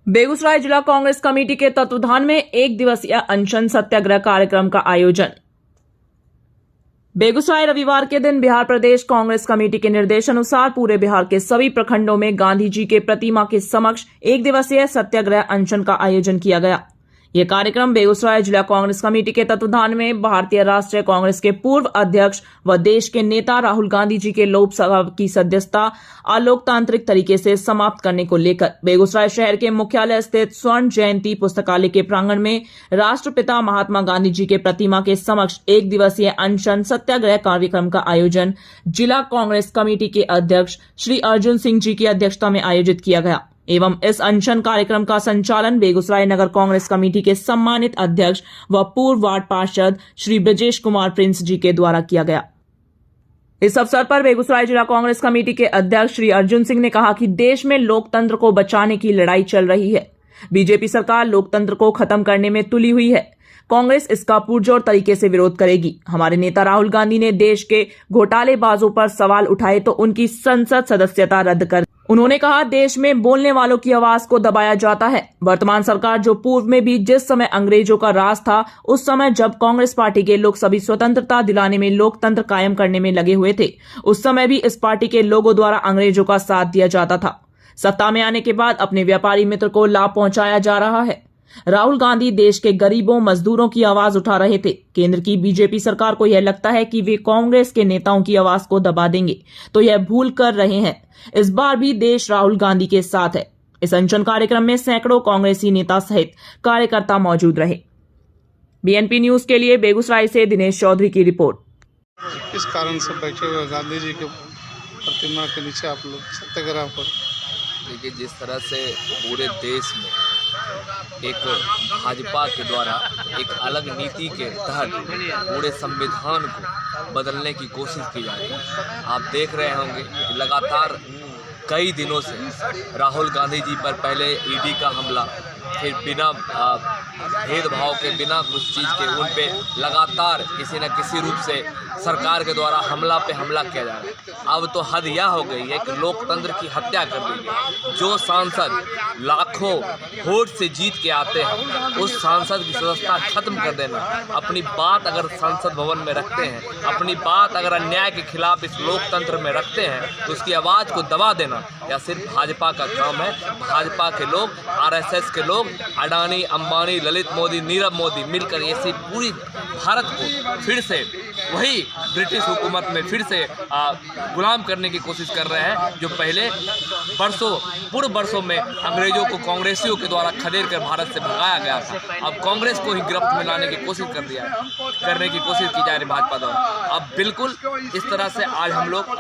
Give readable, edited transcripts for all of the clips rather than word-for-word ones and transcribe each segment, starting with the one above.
बेगूसराय जिला कांग्रेस कमेटी के तत्वाधान में एक दिवसीय अनशन सत्याग्रह कार्यक्रम का आयोजन। बेगूसराय रविवार के दिन बिहार प्रदेश कांग्रेस कमेटी के निर्देशानुसार पूरे बिहार के सभी प्रखंडों में गांधी जी के प्रतिमा के समक्ष एक दिवसीय सत्याग्रह अनशन का आयोजन किया गया। यह कार्यक्रम बेगूसराय जिला कांग्रेस कमेटी के तत्वाधान में भारतीय राष्ट्रीय कांग्रेस के पूर्व अध्यक्ष व देश के नेता राहुल गांधी जी के लोकसभा की सदस्यता अलोकतांत्रिक तरीके से समाप्त करने को लेकर बेगूसराय शहर के मुख्यालय स्थित स्वर्ण जयंती पुस्तकालय के प्रांगण में राष्ट्रपिता महात्मा गांधी जी के प्रतिमा के समक्ष एक दिवसीय अनशन सत्याग्रह कार्यक्रम का आयोजन जिला कांग्रेस कमेटी के अध्यक्ष श्री अर्जुन सिंह जी की अध्यक्षता में आयोजित किया गया एवं इस अनशन कार्यक्रम का संचालन बेगूसराय नगर कांग्रेस कमेटी के सम्मानित अध्यक्ष व पूर्व वार्ड पार्षद श्री ब्रजेश कुमार प्रिंस जी के द्वारा किया गया। इस अवसर पर बेगूसराय जिला कांग्रेस कमेटी के अध्यक्ष श्री अर्जुन सिंह ने कहा कि देश में लोकतंत्र को बचाने की लड़ाई चल रही है। बीजेपी सरकार लोकतंत्र को खत्म करने में तुली हुई है। कांग्रेस इसका पुरजोर तरीके से विरोध करेगी। हमारे नेता राहुल गांधी ने देश के घोटालेबाजों पर सवाल उठाए तो उनकी संसद सदस्यता रद्द कर। उन्होंने कहा, देश में बोलने वालों की आवाज को दबाया जाता है। वर्तमान सरकार जो पूर्व में भी जिस समय अंग्रेजों का राज था, उस समय जब कांग्रेस पार्टी के लोग सभी स्वतंत्रता दिलाने में लोकतंत्र कायम करने में लगे हुए थे, उस समय भी इस पार्टी के लोगों द्वारा अंग्रेजों का साथ दिया जाता था। सत्ता में आने के बाद अपने व्यापारी मित्र को लाभ पहुंचाया जा रहा है। राहुल गांधी देश के गरीबों मजदूरों की आवाज उठा रहे थे। केंद्र की बीजेपी सरकार को यह लगता है कि वे कांग्रेस के नेताओं की आवाज को दबा देंगे, तो यह भूल कर रहे हैं। इस बार भी देश राहुल गांधी के साथ है। इस अनशन कार्यक्रम में सैकड़ों कांग्रेसी नेता सहित कार्यकर्ता मौजूद रहे। बीएनपी न्यूज के लिए बेगूसराय से दिनेश चौधरी की रिपोर्ट। इस कारण से बैठे हुए गांधी जी के प्रतिमा के नीचे आप लोग सत्याग्रह पर देखिए, जिस तरह से पूरे देश में एक भाजपा के द्वारा एक अलग नीति के तहत पूरे संविधान को बदलने की कोशिश की जा रही है। आप देख रहे होंगे कि लगातार कई दिनों से राहुल गांधी जी पर पहले ईडी का हमला, फिर बिना भेदभाव के, बिना कुछ चीज़ के उन पे लगातार किसी न किसी रूप से सरकार के द्वारा हमला पे हमला किया जा रहा है। अब तो हद यह हो गई है कि लोकतंत्र की हत्या कर दी है। जो सांसद लाखों वोट से जीत के आते हैं, उस सांसद की सदस्यता खत्म कर देना, अपनी बात अगर संसद भवन में रखते हैं, अपनी बात अगर अन्याय के खिलाफ इस लोकतंत्र में रखते हैं, तो उसकी आवाज़ को दबा देना या सिर्फ भाजपा का काम है। भाजपा के लोग, आरएसएस के लोग, अडानी, अंबानी, ललित मोदी, नीरव मोदी मिलकर ऐसी पूरी भारत को फिर से वही ब्रिटिश हुकूमत में फिर से गुलाम करने की कोशिश कर रहे हैं, जो पहले पूर्व वर्षों में अंग्रेजों को कांग्रेसियों के द्वारा खदेड़ कर भारत से भगाया गया था। अब कांग्रेस को ही गिरफ्त में लाने की कोशिश करने की कोशिश की जा रही भाजपा द्वारा। अब बिल्कुल इस तरह से आज हम लोग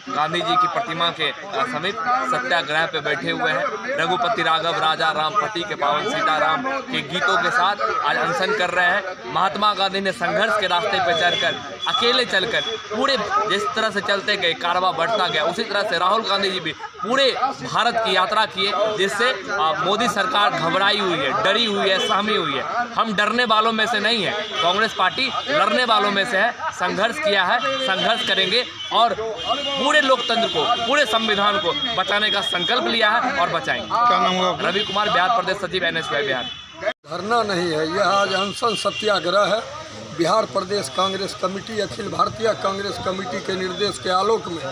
गांधी जी की प्रतिमा के समीप सत्याग्रह पे बैठे हुए हैं। रघुपति राघव राजा रामपति के पावन सीताराम के गीतों के साथ आज अनशन कर रहे हैं। महात्मा गांधी ने संघर्ष के रास्ते पर चलकर, अकेले चलकर, पूरे जिस तरह से चलते गए कारवां बढ़ता गया, उसी तरह से राहुल गांधी जी भी पूरे भारत की यात्रा किए, जिससे मोदी सरकार घबराई हुई है, डरी हुई है, सहमी हुई है। हम डरने वालों में से नहीं है। कांग्रेस पार्टी लड़ने वालों में से है। संघर्ष किया है, संघर्ष करेंगे और पूरे लोकतंत्र को, पूरे संविधान को बचाने का संकल्प लिया है और बचाएंगे। क्या नाम हुआ? रवि कुमार, बिहार प्रदेश सचिव NSY बिहार। धरना नहीं है, यह आज अनशन सत्याग्रह है। बिहार प्रदेश कांग्रेस कमेटी, अखिल भारतीय कांग्रेस कमेटी के निर्देश के आलोक में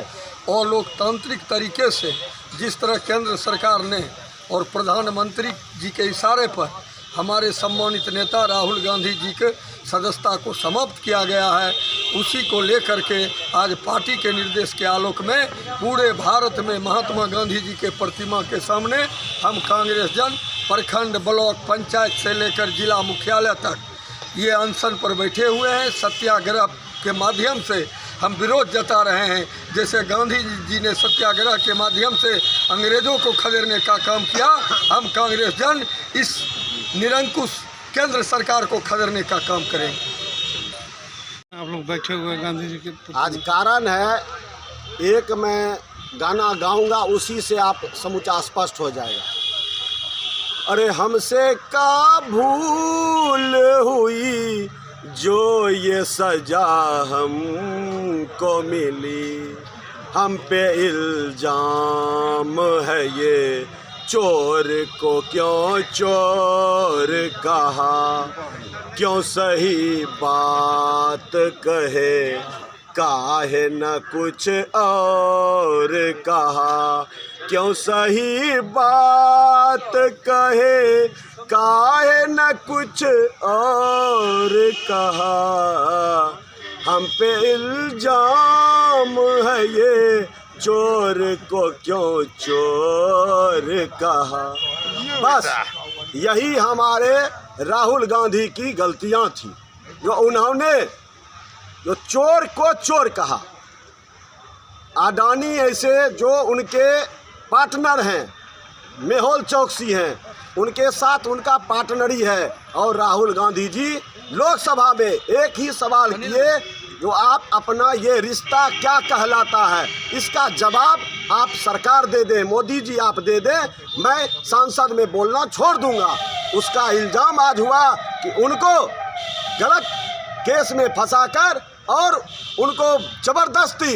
और लोकतांत्रिक तरीके से जिस तरह केंद्र सरकार ने और प्रधानमंत्री जी के इशारे पर हमारे सम्मानित नेता राहुल गांधी जी के सदस्यता को समाप्त किया गया है, उसी को लेकर के आज पार्टी के निर्देश के आलोक में पूरे भारत में महात्मा गांधी जी के प्रतिमा के सामने हम कांग्रेस जन प्रखंड, ब्लॉक, पंचायत से लेकर जिला मुख्यालय तक ये अनशन पर बैठे हुए हैं। सत्याग्रह के माध्यम से हम विरोध जता रहे हैं। जैसे गांधी जी ने सत्याग्रह के माध्यम से अंग्रेजों को खदेड़ने का काम किया, हम कांग्रेस जन इस निरंकुश केंद्र सरकार को खदेड़ने का काम करेंगे। आप लोग बैठे हुए गांधी जी के आज कारण है, एक मैं गाना गाऊंगा, उसी से आप समूचा स्पष्ट हो जाएगा। अरे हमसे का भूल हुई जो ये सजा हमको मिली, हम पे इल्जाम है ये चोर को क्यों चोर कहा, क्यों सही बात कहे, काहे न कुछ और कहा, क्यों सही बात कहे, काहे न कुछ और कहा। हम पे इल्जाम है ये, चोर को क्यों चोर कहा। बस यही हमारे राहुल गांधी की गलतियां थी, जो उन्होंने जो चोर को चोर कहा। अडानी ऐसे जो उनके पार्टनर हैं, मेहुल चौकसी हैं, उनके साथ उनका पार्टनरी है। और राहुल गांधी जी लोकसभा में एक ही सवाल किए, जो आप अपना ये रिश्ता क्या कहलाता है, इसका जवाब आप सरकार दे दें, मोदी जी आप दे दें, मैं संसद में बोलना छोड़ दूंगा। उसका इल्ज़ाम आज हुआ कि उनको गलत केस में फंसाकर और उनको ज़बरदस्ती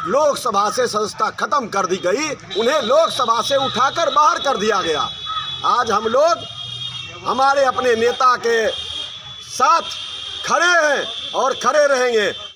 लोकसभा से सदस्यता खत्म कर दी गई, उन्हें लोकसभा से उठाकर बाहर कर दिया गया। आज हम लोग हमारे अपने नेता के साथ खड़े हैं और खड़े रहेंगे।